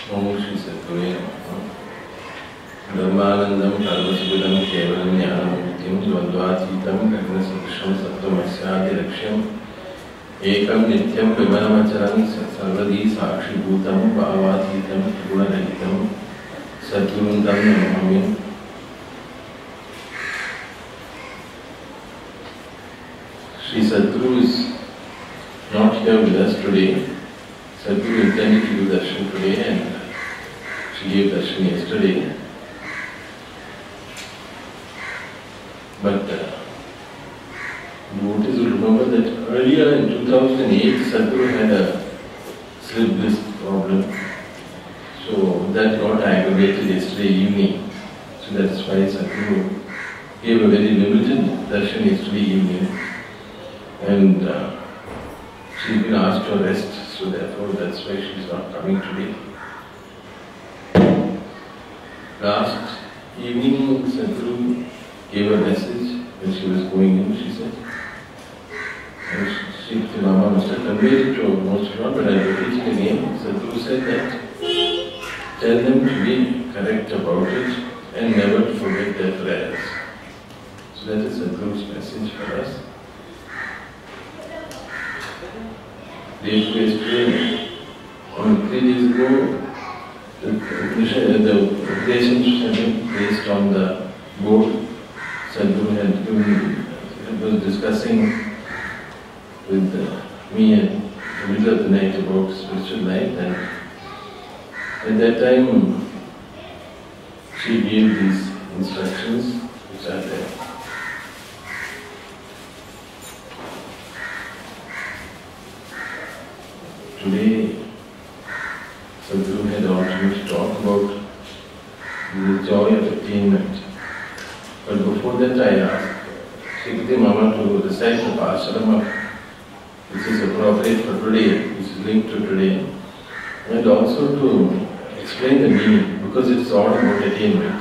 Om Shri Sathguru Dharmanandam Sarasvathi Kevalam Gnanananda Advaitha Gnana Sattvamasya Raksham Ekam Nityam Vimanamacharam Sarvadi Sakshi Bhutam Bhavatitam Gunarahitam Sathgurundam Namami. Shri Sathguru is not here with us today. Sathguru intended to do darshan today and she gave darshan yesterday. But notice, remember that earlier in 2008, Sathguru had a slip disc problem. So that got aggravated yesterday evening. So that's why Sathguru gave a very limited darshan yesterday evening. And she's been asked to rest, so therefore that's why she's not coming today. Last evening, Sathguru gave a message when she was going in, she said. And Sri Mama must have conveyed it to most of you, but I'll repeat it again. Sathguru said that tell them to be correct about it and never to forget their prayers. So that is Sathguru's message for us. Yesterday, on 3 days ago, the presentations had been placed on the board. Sadhguru was discussing with me in the middle of the night about spiritual life, and at that time she gave these instructions which are there. Today, Sathguru had asked me to talk about the joy of attainment. But before that I asked Shri Mama to recite the Pasharama, which is appropriate for today, which is linked to today, and also to explain the meaning, because it's all about attainment.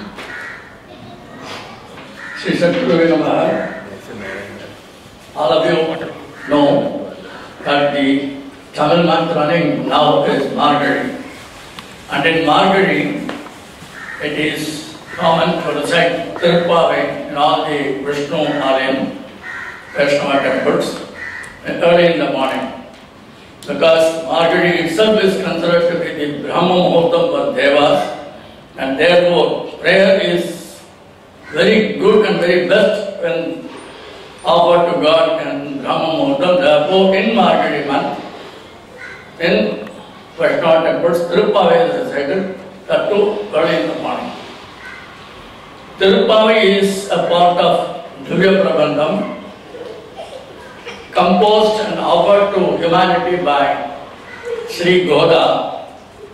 Shri Sathguru Namaha. All of you know that the Tamil month running now is Margazhi, and in Margazhi it is common to recite Tirupavai in all the Vishnu Alayam, Vaishnava temples early in the morning, because Margazhi itself is considered to be the Brahma Muhurtam for Devas, and therefore prayer is very good and very best when offered to God in Brahma Muhurtam. Therefore in Margazhi month, in Vaishnava temples, Tirupavai is recited, that too early in the morning. Tirupavai is a part of Divya Prabandham, composed and offered to humanity by Sri Goda,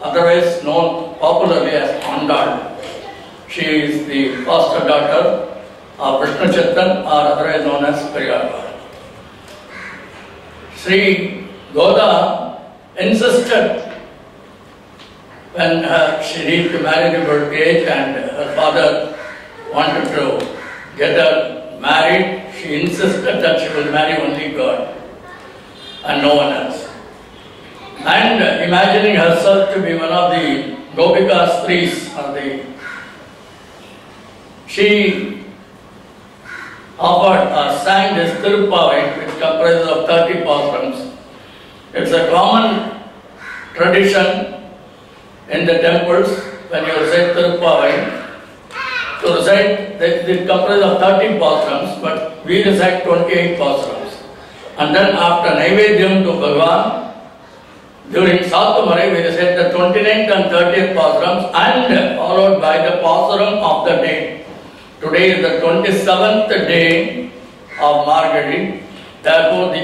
otherwise known popularly as Andal. She is the foster daughter of Vishnu Chittan, or otherwise known as Periyar. Sri Goda insisted when she reached marriageable age and her father wanted to get her married, she insisted that she will marry only God and no one else. And imagining herself to be one of the Gopika Stris, she offered or sang this Tirupavai, which comprises of 30 pasrams. It's a common tradition in the temples when you recite Tirupavai to recite, it comprises of 30 pasrams, but we recite 28 pasrams. And then after Naivedyam to Bhagavan, during Satamarai we recite the 29th and 30th pasrams and followed by the pasram of the day. Today is the 27th day of Margazhi, therefore the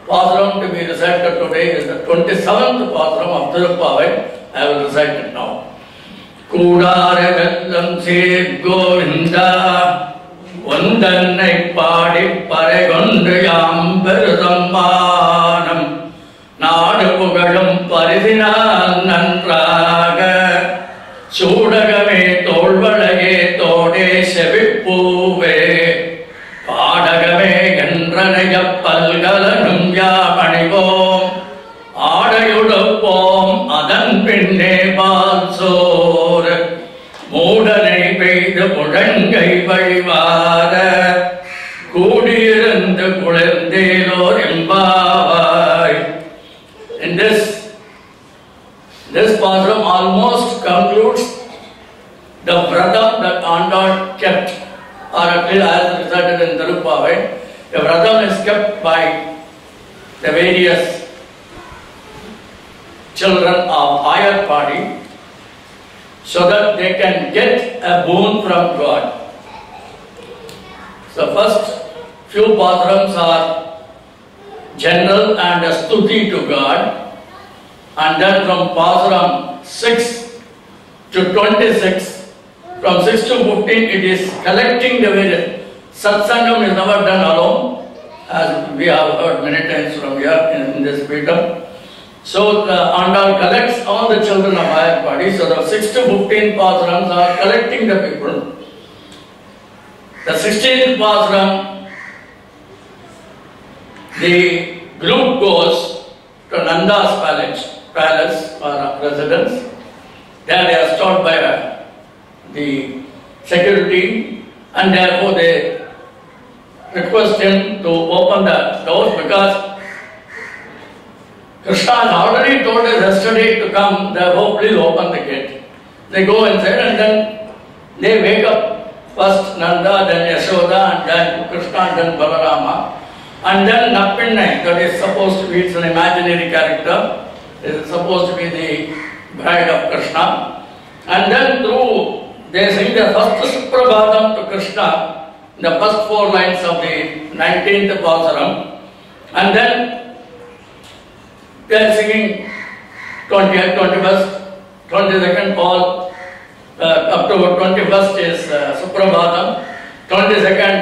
pasram to be recited today is the 27th pasram of Tirupavai. I will recite it now. Kudaragatlam Sri Govinda Vundannai Padi Paregondrayam Persammanam Nadu Pugalum Paridina Nandraga Sudagame Tolvalage Tode Sevipuve Padagame Gandranaya Palgalanum Yapanivom Adayudapom Adan Pinne Balasore மூடனை பெய்து முழங்கை வழிவார கூடியிருந்து குளிர்ந்தேலோர் எம்பாவாய். In this pasuram almost concludes the vratam that Andal kept, or at least as recited in Tirupavai. The vratam is kept by the various children of higher party so that they can get a boon from God. So first few pasurams are general and a stuti to God, and then from pasuram 6 to 26, from 6 to 15 it is collecting the various. Satsangam is never done alone, as we have heard many times from here in this Peetam. So the Andal collects all the children of higher party. So the 6 to 15 pasurams are collecting the people. The 16th pasuram, the group goes to Nanda's palace or residence. There they are stopped by the security, and therefore they request him to open the doors because Krishna has already told us yesterday to come, therefore please open the gate. They go inside and then they wake up first Nanda, then Yashoda, and then Krishna, and then Balarama. And then Nappinai, that is supposed to be, it's an imaginary character, it is supposed to be the bride of Krishna. And then through, they sing the first Suprabhadam to Krishna, the first 4 lines of the 19th Pasuram. And then they are singing 20th, 21st, 22nd, all up to 21st is Suprabhadam. 22nd,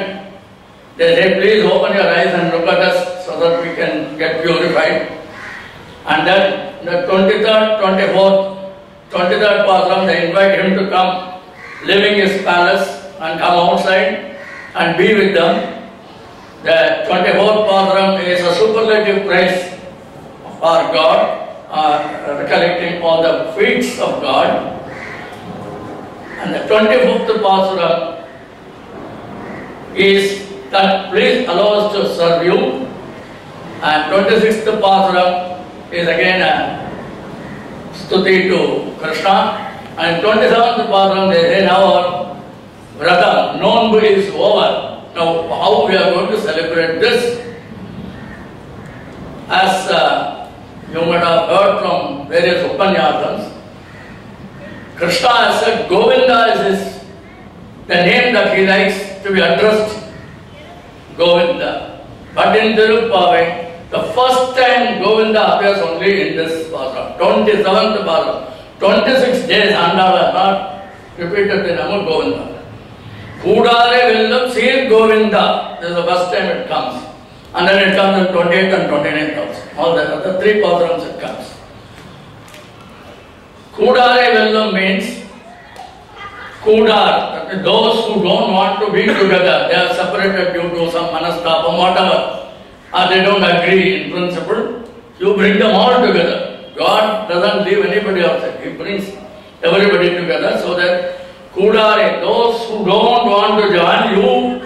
they say, please open your eyes and look at us so that we can get purified. And then the 23rd, 24th, 23rd Pasuram, they invite him to come, leaving his palace and come outside and be with them. The 24th Pasuram is a superlative praise for God, recollecting all the feats of God. And the 25th Pasuram is that please allow us to serve you. And 26th Pasuram is again a stuti to Krishna. And 27th Pasuram they say now our vratam, Nonbu is over. Now how we are going to celebrate this? As you might have heard from various Upanyasams, Krishna has said Govinda is the name that he likes to be addressed, Govinda. But in Tirupavai, the first time Govinda appears only in this pasuram, 27th pasuram. 26 days Andal has not repeated the name of Govinda. Kudare Vellam Sir Govinda, this is the first time it comes. And then it comes in 28th and 29th also. All the other 3 pasurams it comes. Kudare Vellam means Kudar, those who don't want to be together, they are separated due to some manastapam, whatever, or they don't agree in principle, you bring them all together. God doesn't leave anybody outside, He brings everybody together so that Kudare, those who don't want to join, you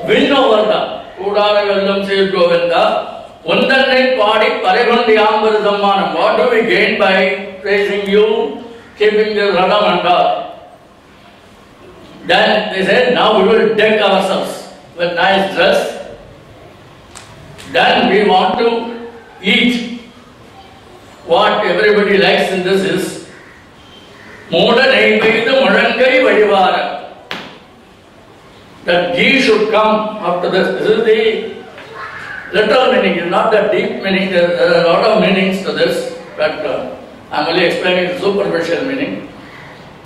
win over them. Kudare Vellam Sir Govinda, Undannai Padi Parigundi Ambar Sammanam. What do we gain by praising you, keeping the Radam and all? Then they said, now we will deck ourselves with nice dress. Then we want to eat. What everybody likes in this is Moda Naivaida Murangai Vadivara. That ghee should come after this. This is the literal meaning, it's not the deep meaning. There are a lot of meanings to this, but I am only explaining the superficial meaning.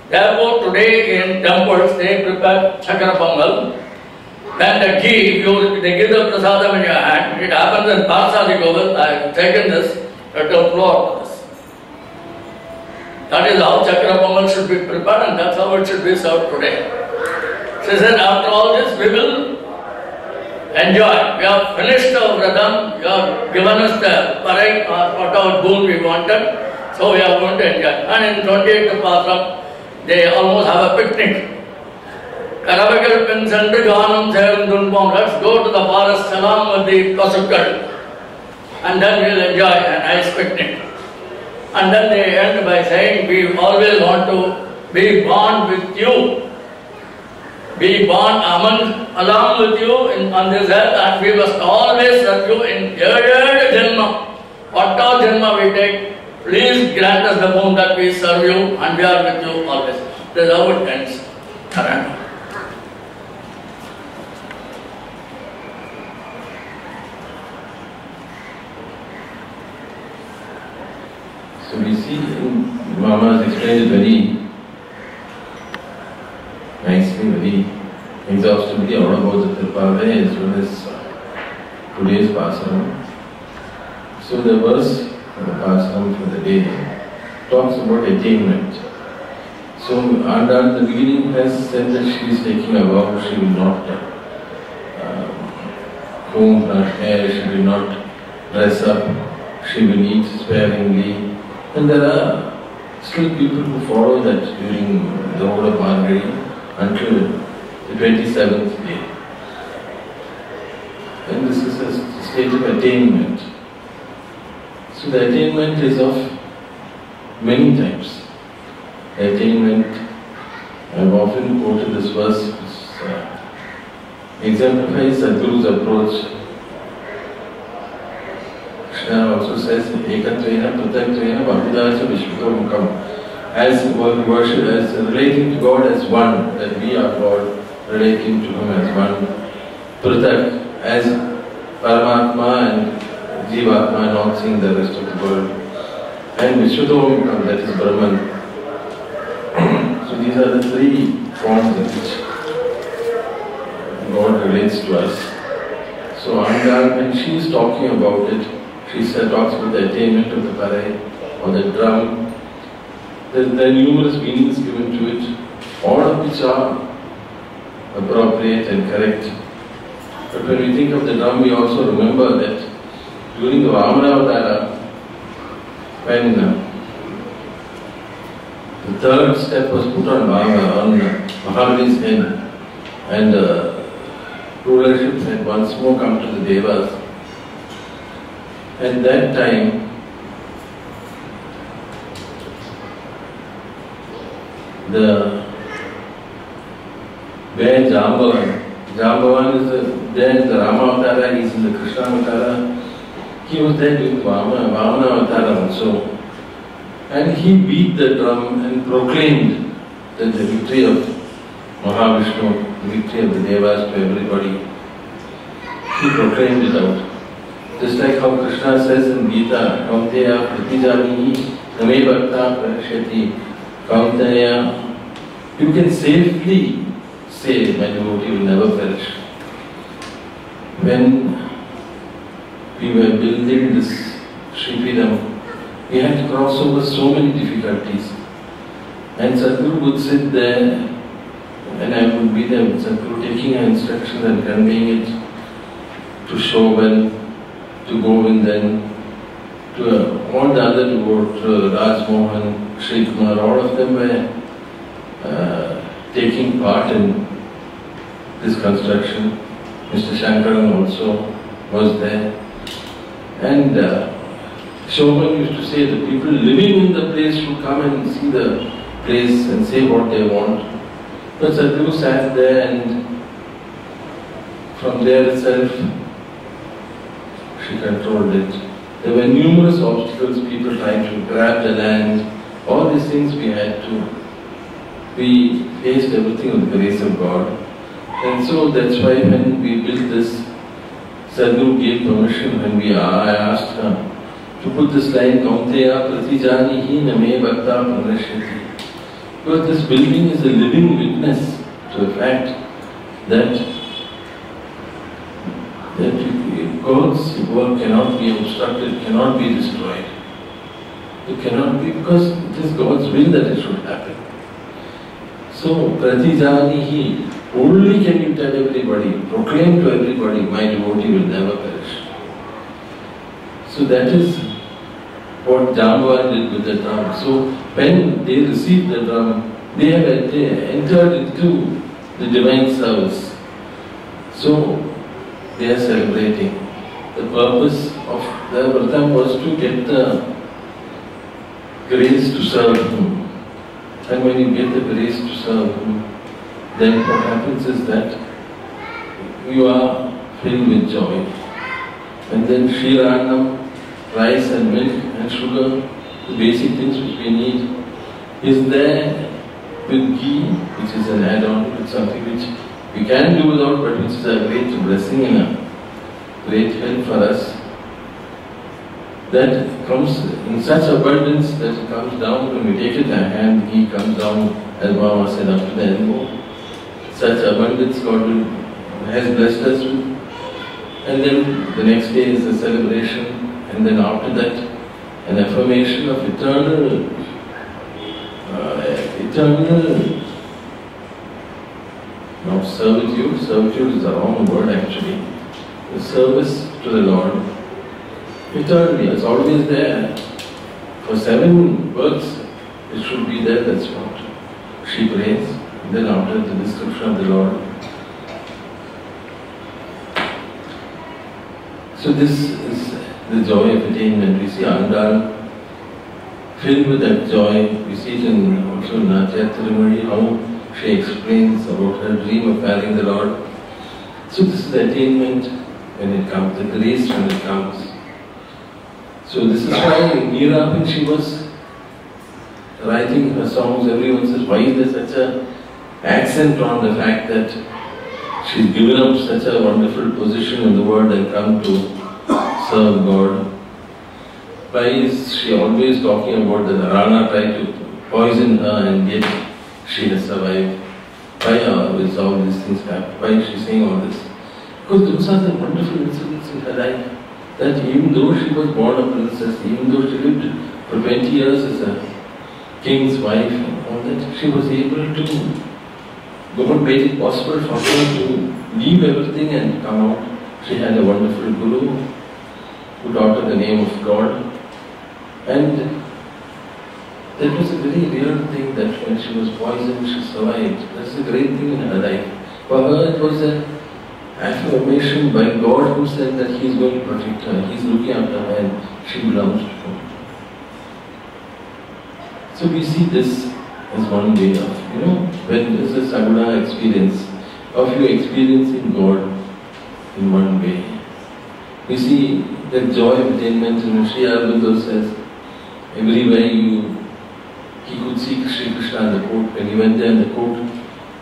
Therefore, today in temples they prepare chakra pongal. Then the ghee, they give the prasadam in your hand. It happens in Parsadi Goval. I have taken this, it will flow out to this. That is how chakra pongal should be prepared, and that's how it should be served today. She said, after all this, we will enjoy. We have finished our vratam, you have given us the parai or whatever boon we wanted. So we are going to enjoy. And in 28th Patram, they almost have a picnic. Let's go to the forest along with the Kasukal. And then we'll enjoy a nice picnic. And then they end by saying, we always want to be born with you. Be born along with you on this earth, and we must always serve you in every Janma. Whatever Janma we take, please grant us the boon that we serve you and we are with you always. This is how it ends. Correct. So we see, Mama has explained it very nicely, very exhaustively, all about the Tirupavai as well as today's Pasaram. So the verse for the Pasaram for the day talks about attainment. So Anda at the beginning has said that she is taking a vow, she will not comb her hair, she will not dress up, she will eat sparingly. And there are still people who follow that during the whole of Margari until the 27th day. And this is a state of attainment. So the attainment is of many types. The attainment, I have often quoted this verse, which exemplifies Sathguru's approach. Krishna also says, Ekatvena, Prataktvena, Bhavidasa, Vishwakamukam. As worship, as relating to God as one, that we are God, relating to Him as one. Pratak, as Paramatma and Jivatma, not seeing the rest of the world. And Vishwakamukam, that is Brahman. So these are the three forms in which God relates to us. So Anga, when she is talking about it, she talks about the attainment of the parai or the drum. There are numerous meanings given to it, all of which are appropriate and correct. But when we think of the drum, we also remember that during the Vamana-avatara, when the third step was put on Mahabali's head, and rulership had once more come to the Devas. At that time, where Jambavan is there in the Rama Avatara, he is in the Krishna Avatara. He was there during Vamana Avatara also. And he beat the drum and proclaimed that the victory of Mahavishnu, the victory of the Devas to everybody. He proclaimed it out. Just like how Krishna says in Gita, Kaunteya pratijanihi name bhakta prashyati. Kaunteya, you can safely say, my devotee will never perish. When we were building this Peetam, we had to cross over so many difficulties. And Sathguru would sit there, and I would be there with Sathguru taking our instructions and conveying it to Shoban, to Govindan, to all the other devotees, Raj Mohan, Sri Kumar, all of them were taking part in this construction. Mr. Shankaran also was there. And Shoban used to say the people living in the place should come and see the place and say what they want. But Sathguru sat there, and from there itself she controlled it. There were numerous obstacles, people trying to grab the land, all these things we had to. We faced everything with the grace of God. And so that's why when we built this, Sathguru gave permission when I asked her to put this line, Kaunteya pratijanihi name bhakta pranashyati. Because this building is a living witness to the fact that God's work cannot be obstructed, cannot be destroyed. It cannot be, because it is God's will that it should happen. So, pratijanihi, only can you tell everybody, proclaim to everybody, my devotee will never perish. So that is what Jamban did with the drum. So when they received the drum, they had entered into the divine service. So they are celebrating. The purpose of the Vratam was to get the grace to serve Him. And when you get the grace to serve Him, then what happens is that you are filled with joy. And then Shirannam, rice and milk and sugar, the basic things which we need, is there with ghee, which is an add-on, with something which we can do without, but which is a great blessing and a great help for us. That comes in such abundance that it comes down when we take it in our hand, ghee comes down, as Mama said, up to the elbow. Such abundance God has blessed us with. And then the next day is the celebration, and then after that, an affirmation of eternal not servitude. Servitude is the wrong word actually. The service to the Lord. Eternally, it's always there. For 7 births, it should be there, that's what she prays. And then after the description of the Lord. So this is the joy of attainment. We see Andal filled with that joy. We see it in also Natya Tirumari, how she explains about her dream of marrying the Lord. So this is the attainment when it comes, the grace when it comes. So this is why Meera, when she was writing her songs, everyone says, why is there such an accent on the fact that she's given up such a wonderful position in the world and come to serve God? Why is she always talking about that Rana tried to poison her and yet she has survived? Why is all these things happen? Why is she saying all this? Because those are the wonderful incidents in her life. That even though she was born a princess, even though she lived for 20 years as a king's wife and all that, she was able to, God made it possible for her to leave everything and come out. She had a wonderful guru who taught her the name of God. And that was a very real thing, that when she was poisoned, she survived. That's a great thing in her life. For her, it was an affirmation by God who said that He is going to protect her, He is looking after her and she belongs to Him. So we see this as one way of, when this is a Saguna experience, of you experiencing God in one way. You see the joy of attainment, Sri Aurobindo says, everywhere he could see Sri Krishna in the court. When he went there in the court,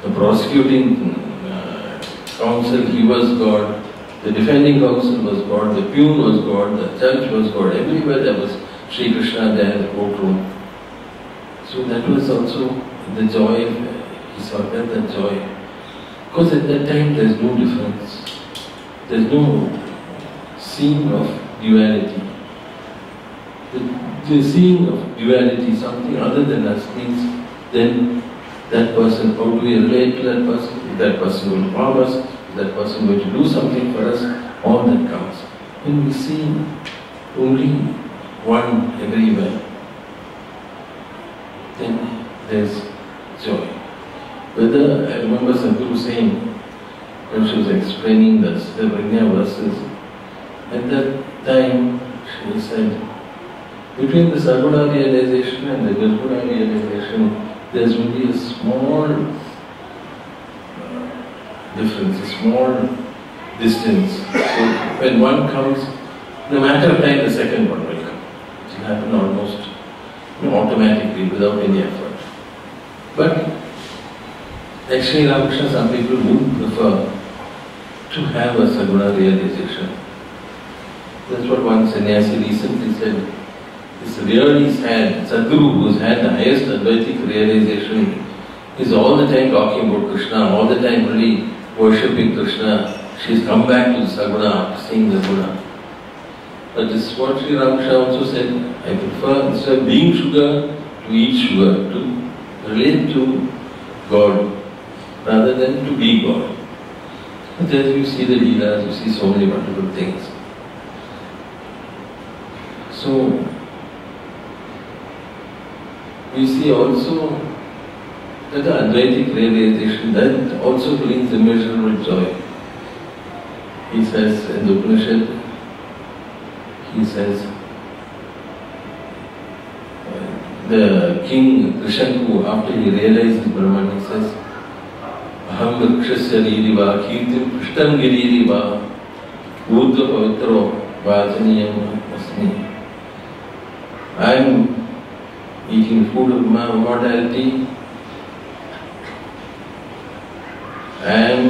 the prosecuting counsel, he was God. The defending counsel was God. The peon was God. The judge was God. Everywhere there was Sri Krishna there in the courtroom. So that was also the joy. He saw that joy. Because at that time there is no difference. There is no seeing of duality. The seeing of duality, something other than us, means then that person, how do we relate to that person? Is that person going to harm us? Is that person going to do something for us? All that comes. When we see only one everywhere, then there's joy. Whether, I remember Sathguru saying, when she was explaining the Brahmya verses, at that time she said, between the Saguna realization and the Nirguna realization, there's only a small difference, a small distance. So when one comes, in a matter of time, the second one will come. It will happen almost automatically, without any effort. But like Sri Ramakrishna, some people would prefer to have a Saguna realization. That's what one sannyasi recently said. It's really sad. Sathguru, who's had the highest Advaitic realization, is all the time talking about Krishna, all the time really worshipping Krishna. She's come back to the Saguna after seeing the Guna. But this is what Sri Ramakrishna also said. I prefer, instead of being sugar, to eat sugar, to relate to God, rather than to be God. But as you see the Leelas, you see so many wonderful things. So, we see also that the Advaitic realization, that also brings immeasurable joy. He says in the Upanishad, he says, the king Krishanku, after he realizes Brahman, he says, Aham Vrikshasya Ririva, Kirtim Prishtam Giririva, Udva Pavitro Vajaniyam Asmi. I am eating food of my immortality. I am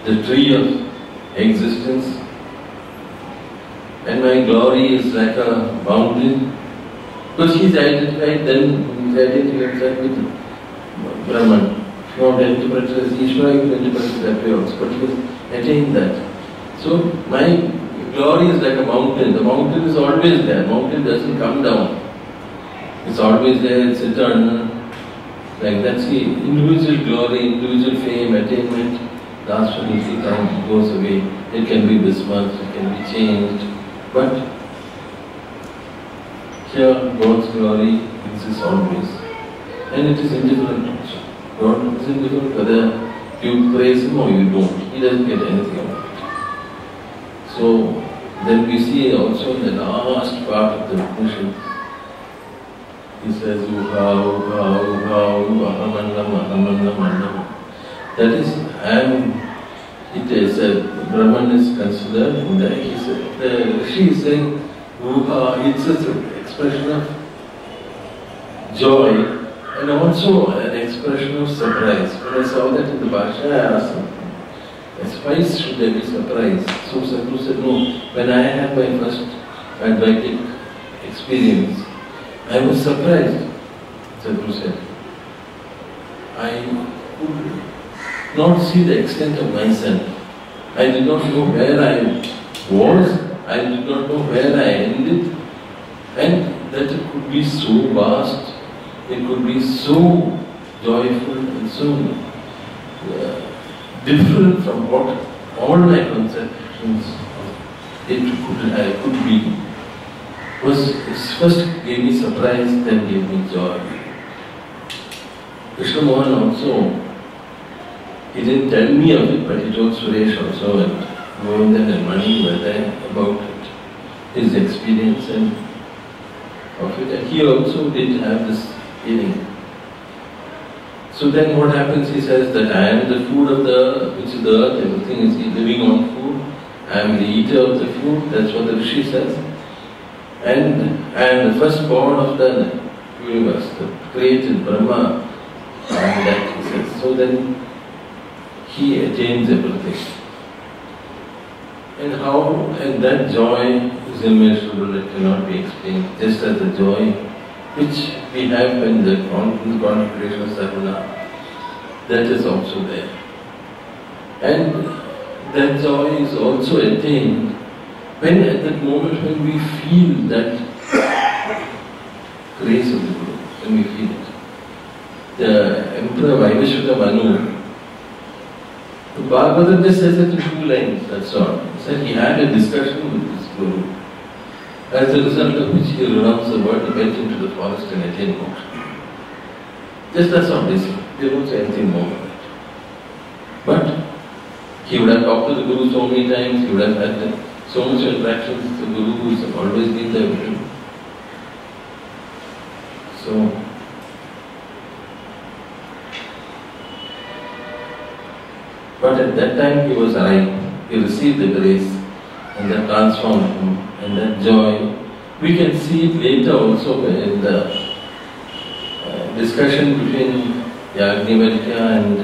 the tree of existence, and my glory is like a mountain. Because he is identified then, he is identified with Brahman. If you want to interpret it as Ishvara, you can interpret it that way also, but he has attained that. So my glory is like a mountain. The mountain is always there. The mountain doesn't come down. It's always there, it's eternal. Like that's the individual glory, individual fame, attainment. Last one easy time goes away. It can be this much, it can be changed. But here God's glory exists always. And it is indifferent also. God is indifferent whether you praise Him or you don't. He doesn't get anything out of it. So then we see also in the last part of the Upanishad, he says, Uha, Uha, Uha, Uha, Ahamannam, Ahamannam, Annam. That is, it is, Brahman is considered, the Rishi is saying, Uha, it's an expression of joy and also an expression of surprise. When I saw that in the Bhasha, I asked him, why should there be surprise? So Sathguru said, no, when I had my first Advaitic experience, I was surprised, Sathguru said. I could not see the extent of myself. I did not know where I was, I did not know where I ended, and that it could be so vast, it could be so joyful and so different from what all my conceptions of it could be. Was first gave me surprise, then gave me joy. Krishna Mohan also, he didn't tell me of it, but he told Suresh also, and Govindan and Mani were there about it, his experience and of it, and he also did have this feeling. So then what happens, he says that I am the food of the earth, which is the earth, everything is living on food, I am the eater of the food, that's what the Rishi says. And I am the firstborn of the universe, the created Brahma, and that he says. So then he attains everything. And how, and that joy is immeasurable, it cannot be explained, just as the joy which we have in the contemplation of sadhana, that is also there. And that joy is also attained when at that moment when we feel that grace of the Guru, when we feel it. The Emperor Vaivashvata Manu, the Bhagavatam just says it in 2 lines, that's all. He said he had a discussion with his Guru, as a result of which he renounced the world and went into the forest and attained moksha. Just that's all they say. They don't say anything more than that. But he would have talked to the Guru so many times, he would have had so much interaction with the Guru who has always been there with him. So, but at that time he was ripe, he received the grace and that transformed him, and that joy. We can see it later also in the discussion between Yajnavalkya and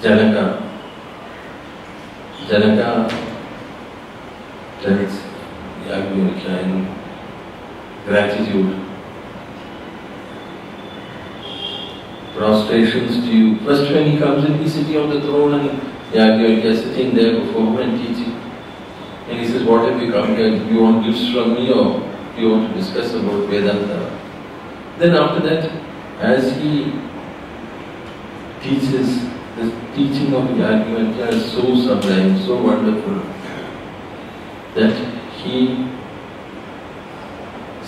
Janaka. Janaka tells Yajnavalkya in gratitude, prostrations to you. First when he comes in, he's sitting on the throne and Yajnavalkya is sitting there before him and teaching. And he says, what have you come here? Do you want gifts from me or do you want to discuss about Vedanta? Then after that, as he teaches, the teaching of Yajnavalkya is so sublime, so wonderful, that he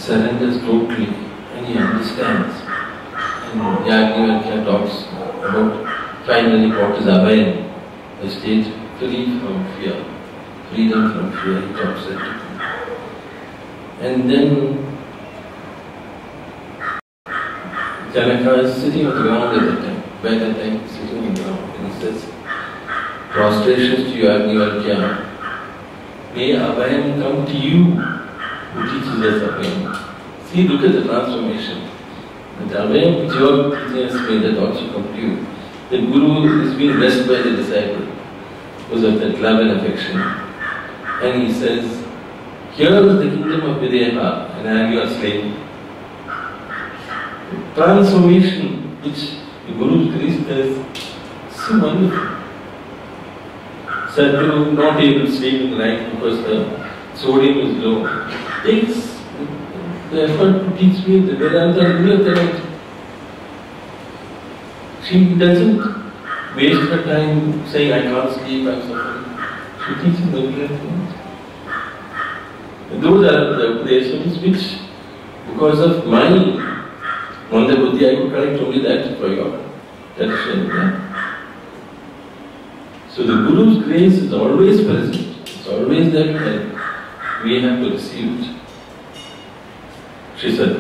surrenders totally and he understands. And Yajnavalkya talks about finally what is Abhayam, a state free from fear, freedom from fear, he talks that. And then Janaka is sitting on the ground at that time, by that time sitting on the ground, and he says, prostrations to you, Yajnavalkya. May Abhayam come to you, who teaches us Abhayam. See, look at the transformation. The Abhayam which you are teaching us, may that also come to you. The Guru is being blessed by the disciple because of that love and affection. And he says, here is the kingdom of Videha, and I am your slave. The transformation which the Guru's grace does, so wonderful. Sathguru, not able to sleep in the night because the sodium is low, takes the effort to teach me the Vedanta in the middle of the night. She doesn't waste her time saying, I can't sleep, I'm suffering. She teaches me the middle of the night. And those are the Upadeshanas which, because of my Manda Buddhi, I could correct only that for your tradition. So the Guru's grace is always present, it's always there, and we have to receive it. She said,